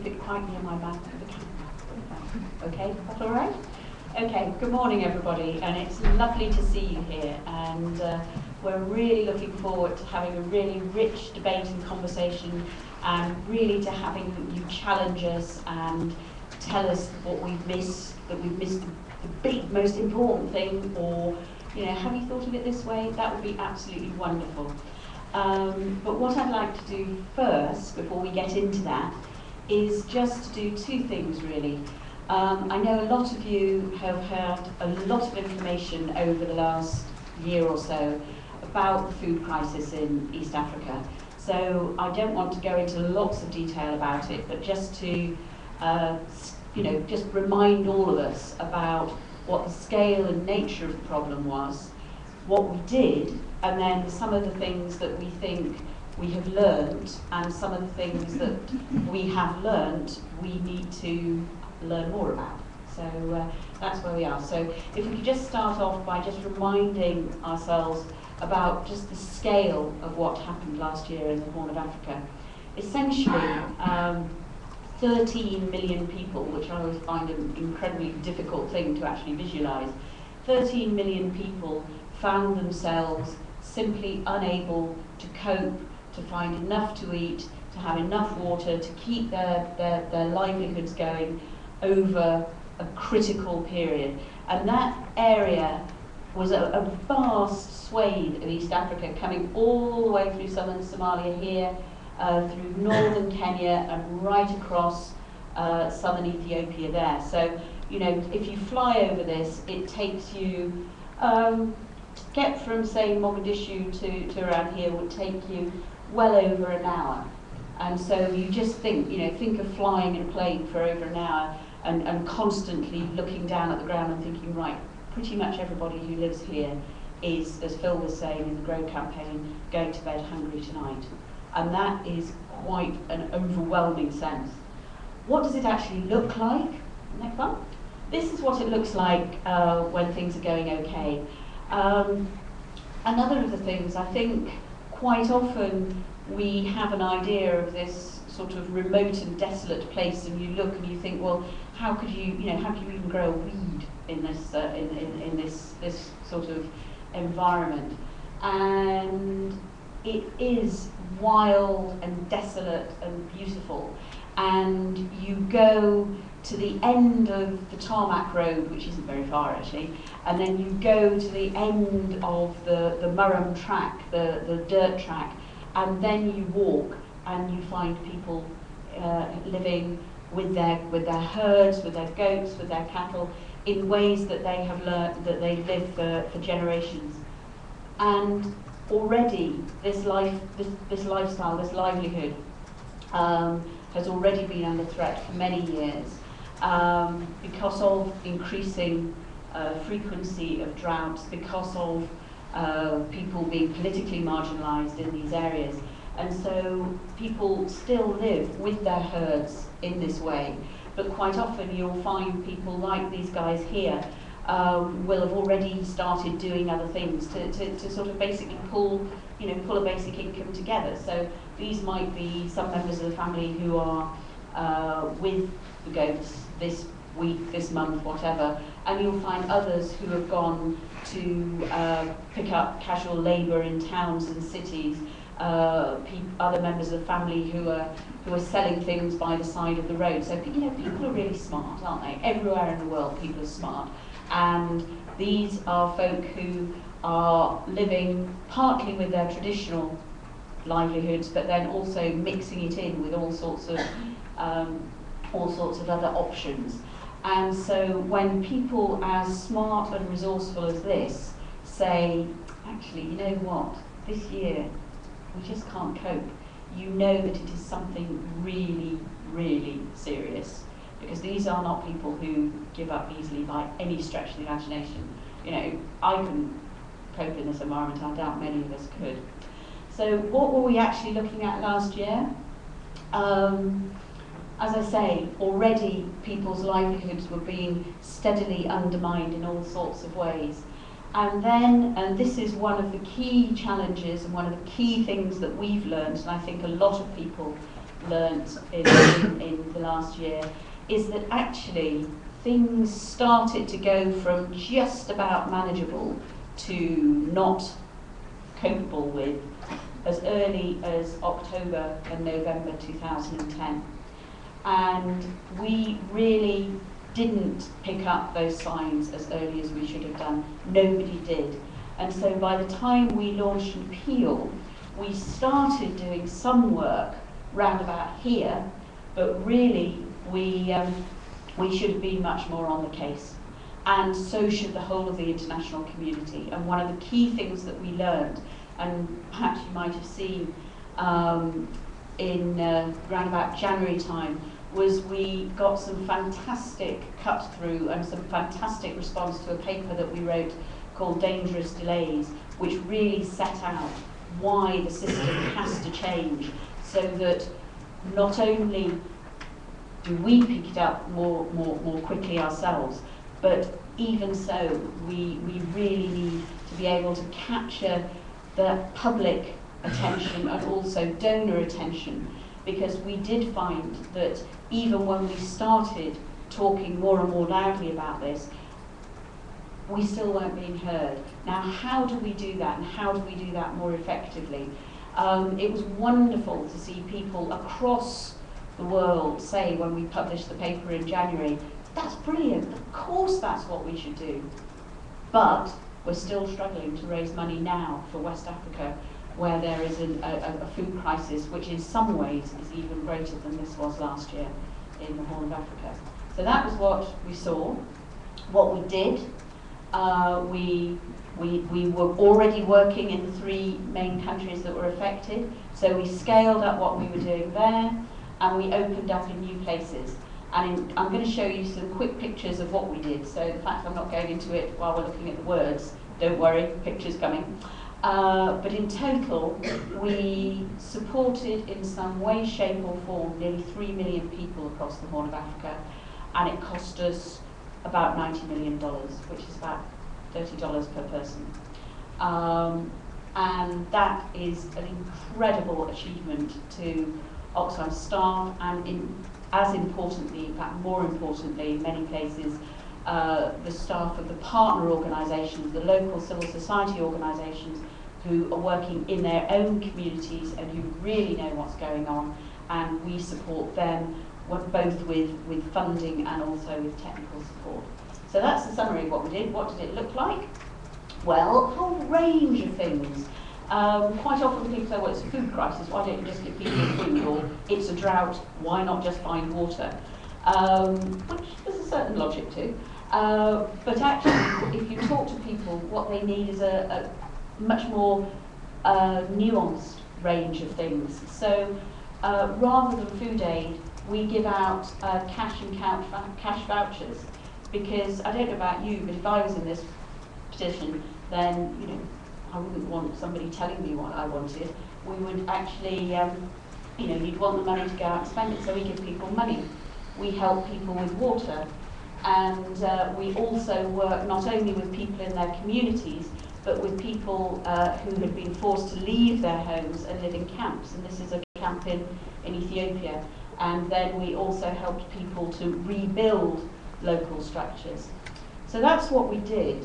keep it quite near my mouth for the camera. Okay, that's all right? Okay, good morning everybody, and it's lovely to see you here, and we're really looking forward to having a really rich debate and conversation, and really to having you challenge us and tell us what we've missed, that we've missed the big, most important thing, or, you know, have you thought of it this way? That would be absolutely wonderful. But what I'd like to do first, before we get into that, is just to do two things really. I know a lot of you have heard a lot of information over the last year or so about the food crisis in East Africa. So I don't want to go into lots of detail about it, but just to just remind all of us about what the scale and nature of the problem was, what we did, and then some of the things that we think we have learned, and some of the things that we have learned we need to learn more about. So that's where we are. So if we could just start off by just reminding ourselves about just the scale of what happened last year in the Horn of Africa. Essentially, 13 million people, which I always find an incredibly difficult thing to actually visualise, 13 million people found themselves simply unable to cope, to find enough to eat, to have enough water, to keep their livelihoods going over a critical period. And that area was a vast swathe of East Africa, coming all the way through southern Somalia here, through northern Kenya, and right across southern Ethiopia there. So, you know, if you fly over this, it takes you, to get from, say, Mogadishu to around here would take you well over an hour. And so you just think, think of flying in a plane for over an hour and constantly looking down at the ground and thinking, right, pretty much everybody who lives here is, as Phil was saying in the Grow campaign, going to bed hungry tonight. And that is quite an overwhelming sense. What does it actually look like? Next one. This is what it looks like when things are going okay. Another of the things, I think, quite often we have an idea of this sort of remote and desolate place, and you look and you think, well, how could you even grow a weed in this in this sort of environment? And it is wild and desolate and beautiful. And you go to the end of the tarmac road, which isn't very far actually, and then you go to the end of the Murram track, the dirt track, and then you walk and you find people living with their herds, with their goats, with their cattle, in ways that they have learned, that they've lived for generations. And already this lifestyle, this livelihood, has already been under threat for many years because of increasing frequency of droughts, because of people being politically marginalised in these areas. And so people still live with their herds in this way, but quite often you'll find people like these guys here will have already started doing other things to sort of basically pull a basic income together. So these might be some members of the family who are with the goats this week, this month, whatever, and you'll find others who have gone to pick up casual labour in towns and cities, other members of the family who are selling things by the side of the road. So people are really smart, aren't they? Everywhere in the world people are smart, and these are folk who are living partly with their traditional livelihoods, but then also mixing it in with all sorts of other options. And so when people as smart and resourceful as this say, actually, you know what, this year we just can't cope, you know that it is something really, really serious, because these are not people who give up easily by any stretch of the imagination. I couldn't cope in this environment, I doubt many of us could. So what were we actually looking at last year? As I say, already people's livelihoods were being steadily undermined in all sorts of ways. And this is one of the key challenges and one of the key things that we've learned, and I think a lot of people learnt in the last year is that actually things started to go from just about manageable to not copable with as early as October and November 2010. And we really didn't pick up those signs as early as we should have done. Nobody did. And so by the time we launched an appeal, we started doing some work round about here, but really we should have been much more on the case. And so should the whole of the international community. And one of the key things that we learned, and perhaps you might have seen in around about January time, was we got some fantastic cut through and some fantastic response to a paper that we wrote called Dangerous Delays, which really set out why the system has to change, so that not only do we pick it up more quickly ourselves, but even so, we really need to be able to capture the public attention and also donor attention, because we did find that even when we started talking more and more loudly about this, we still weren't being heard. Now, how do we do that, and how do we do that more effectively? It was wonderful to see people across the world say, when we published the paper in January, that's brilliant, of course that's what we should do. But we're still struggling to raise money now for West Africa, where there is a food crisis, which in some ways is even greater than this was last year in the Horn of Africa. So that was what we saw. What we did, we were already working in the 3 main countries that were affected, so we scaled up what we were doing there, and we opened up in new places. And I'm going to show you some quick pictures of what we did. So the fact I'm not going into it while we're looking at the words, don't worry, pictures coming. But in total, we supported in some way, shape or form nearly 3 million people across the Horn of Africa, and it cost us about $90 million, which is about $30 per person. And that is an incredible achievement to Oxfam staff, and as importantly, in fact more importantly in many places, the staff of the partner organisations, the local civil society organisations who are working in their own communities and who really know what's going on, and we support them both with funding and also with technical support. So that's the summary of what we did. What did it look like? Well, a whole range of things. Quite often people say, well, it's a food crisis, why don't you just give people food? Or it's a drought, why not just find water? Which there's a certain logic to. But actually, if you talk to people, what they need is a much more nuanced range of things. So rather than food aid, we give out cash vouchers, because I don't know about you, but if I was in this position, then I wouldn't want somebody telling me what I wanted. We would actually, you'd want the money to go out and spend it, so we give people money. We help people with water, and we also work not only with people in their communities, but with people who had been forced to leave their homes and live in camps, and this is a camp in Ethiopia. And then we also helped people to rebuild local structures. So that's what we did.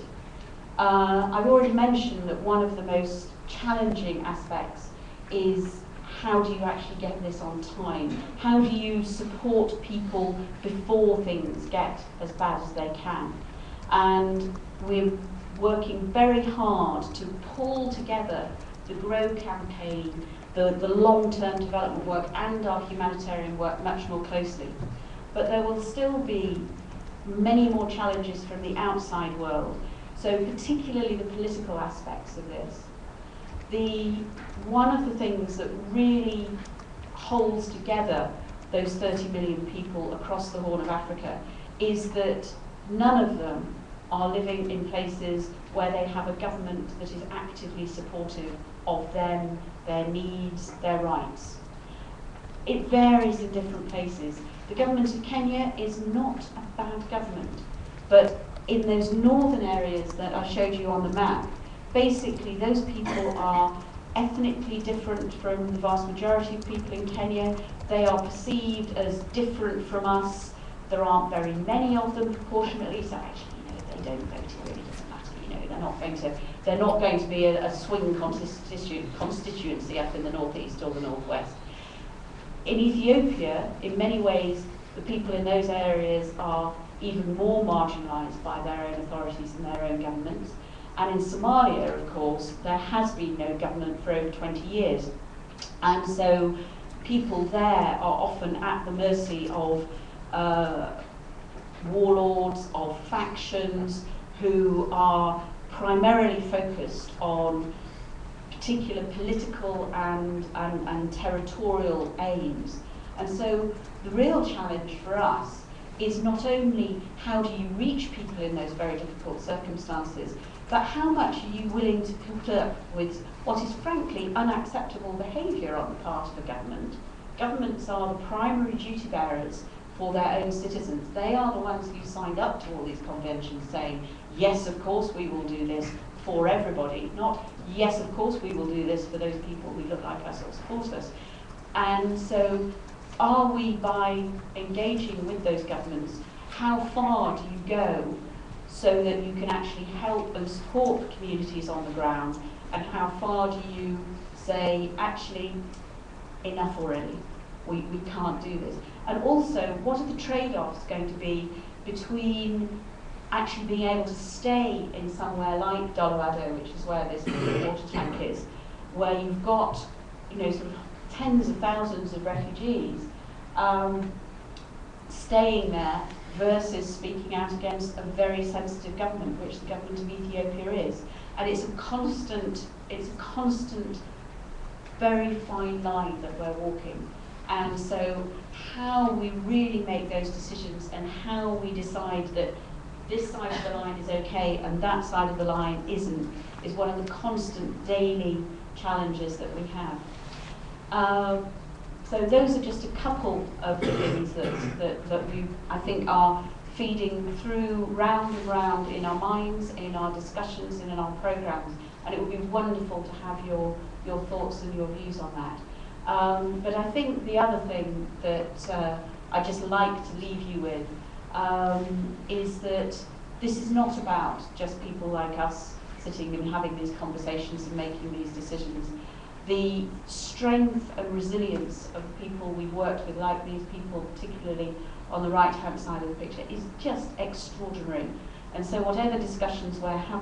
I've already mentioned that one of the most challenging aspects is, how do you actually get this on time? How do you support people before things get as bad as they can? And we're working very hard to pull together the GROW campaign, the long-term development work and our humanitarian work much more closely. But there will still be many more challenges from the outside world. So particularly the political aspects of this. One of the things that really holds together those 30 million people across the Horn of Africa is that none of them are living in places where they have a government that is actively supportive of them, their needs, their rights. It varies in different places. The government of Kenya is not a bad government, but in those northern areas that I showed you on the map, basically those people are ethnically different from the vast majority of people in Kenya. They are perceived as different from us. There aren't very many of them proportionately, so actually, if they don't vote, it really doesn't matter. They're not going to be a swing constituency up in the northeast or the northwest. In Ethiopia, in many ways, the people in those areas are even more marginalised by their own authorities and their own governments. And in Somalia, of course, there has been no government for over 20 years. And so people there are often at the mercy of warlords, of factions who are primarily focused on particular political and territorial aims. And so the real challenge for us is not only how do you reach people in those very difficult circumstances, but how much are you willing to put up with what is frankly unacceptable behaviour on the part of a government. Governments are the primary duty bearers for their own citizens. They are the ones who signed up to all these conventions saying, yes, of course we will do this for everybody, not yes, of course we will do this for those people who look like us or support us. And so are we, by engaging with those governments, how far do you go so that you can actually help and support the communities on the ground, and how far do you say, actually, enough already, we can't do this? And also, what are the trade-offs going to be between actually being able to stay in somewhere like Dolowado, which is where this water tank is, where you've got, sort of tens of thousands of refugees staying there, versus speaking out against a very sensitive government, which the government of Ethiopia is. And it's a constant, very fine line that we're walking. And so how we really make those decisions and how we decide that this side of the line is okay and that side of the line isn't, is one of the constant daily challenges that we have. So those are just a couple of the things that we, I think, are feeding through round and round in our minds, in our discussions, and in our programmes. And it would be wonderful to have your thoughts and your views on that. But I think the other thing that I just like to leave you with is that this is not about just people like us sitting and having these conversations and making these decisions. The strength and resilience of the people we've worked with, like these people, particularly on the right-hand side of the picture, is just extraordinary. And so whatever discussions we're having,